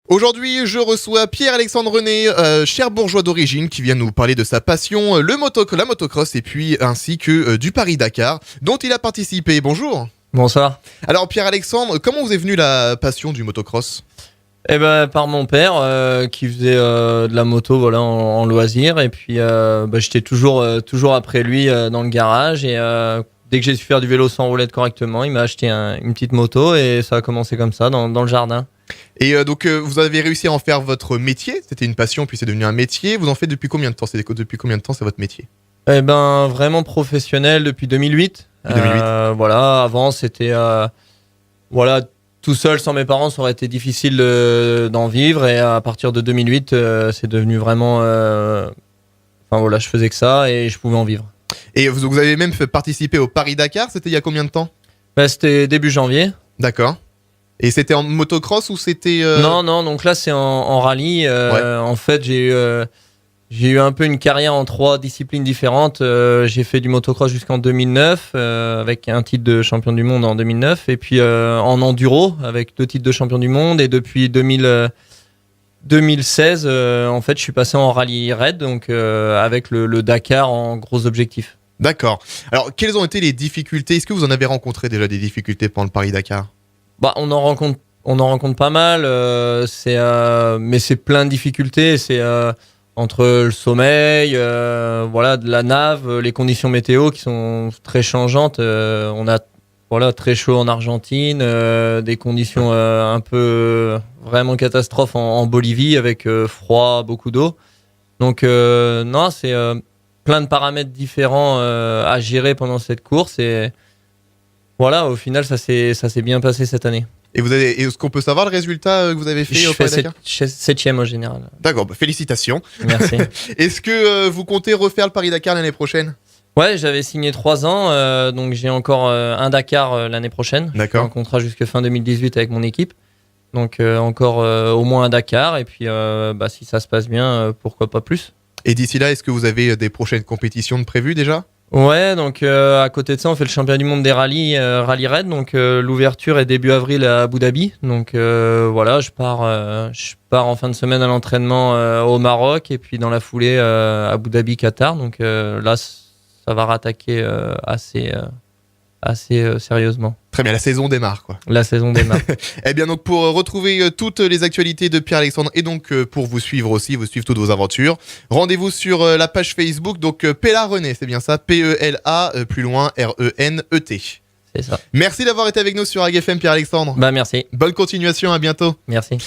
Aujourd'hui, je reçois Pierre-Alexandre René, cherbourgeois d'origine, qui vient nous parler de sa passion, la motocross, et puis ainsi que du Paris-Dakar, dont il a participé. Bonjour. Bonsoir. Alors Pierre-Alexandre, comment vous est venue la passion du motocross ? Eh ben par mon père qui faisait de la moto en loisir et puis j'étais toujours après lui dans le garage et dès que j'ai su faire du vélo sans roulette correctement, il m'a acheté une petite moto et ça a commencé comme ça dans le jardin. Et vous avez réussi à en faire votre métier. C'était une passion puis c'est devenu un métier. Vous en faites depuis combien de temps ? Depuis combien de temps c'est votre métier ? Eh ben vraiment professionnel depuis 2008. Depuis 2008. Avant c'était tout seul sans mes parents, ça aurait été difficile d'en vivre et à partir de 2008, c'est devenu vraiment je faisais que ça et je pouvais en vivre. Et vous avez même fait participer au Paris-Dakar, c'était il y a combien de temps ? C'était début janvier. D'accord. Et c'était en motocross ou c'était Non, donc là c'est en rallye. En fait, j'ai eu un peu une carrière en 3 disciplines différentes. J'ai fait du motocross jusqu'en 2009 avec un titre de champion du monde en 2009 et puis en enduro avec 2 titres de champion du monde et depuis 2016 en fait je suis passé en rallye raid donc avec le Dakar en gros objectif. D'accord. Alors, quelles ont été les difficultés ? Est-ce que vous en avez rencontré déjà des difficultés pendant le Paris-Dakar ? On en rencontre pas mal, mais c'est plein de difficultés. C'est entre le sommeil, de la nave, les conditions météo qui sont très changeantes. On a très chaud en Argentine, des conditions un peu vraiment catastrophes en Bolivie avec froid, beaucoup d'eau. Donc c'est plein de paramètres différents à gérer pendant cette course et au final ça s'est bien passé cette année. Et est-ce qu'on peut savoir le résultat que vous avez fait au Paris-Dakar ? 7e au général. D'accord, félicitations. Merci. Est-ce que vous comptez refaire le Paris-Dakar l'année prochaine ? Ouais, j'avais signé 3 ans, donc j'ai encore un Dakar l'année prochaine. D'accord. Je suis en contrat jusqu'à fin 2018 avec mon équipe. Donc encore au moins un Dakar et puis si ça se passe bien, pourquoi pas plus. Et d'ici là, est-ce que vous avez des prochaines compétitions de prévues déjà ? Ouais, donc à côté de ça, on fait le championnat du monde des rallyes, rallye raid. Donc l'ouverture est début avril à Abu Dhabi. Donc je pars en fin de semaine à l'entraînement au Maroc et puis dans la foulée Abu Dhabi, Qatar. Donc là, ça va rattaquer assez sérieusement. Très bien, la saison démarre quoi. La saison démarre. Eh bien donc pour retrouver toutes les actualités de Pierre-Alexandre et donc pour vous suivre aussi, vous suivre toutes vos aventures, rendez-vous sur la page Facebook, donc Pela René, c'est bien ça, P-E-L-A, plus loin, R-E-N-E-T. C'est ça. Merci d'avoir été avec nous sur AgFM Pierre-Alexandre. Merci. Bonne continuation, à bientôt. Merci.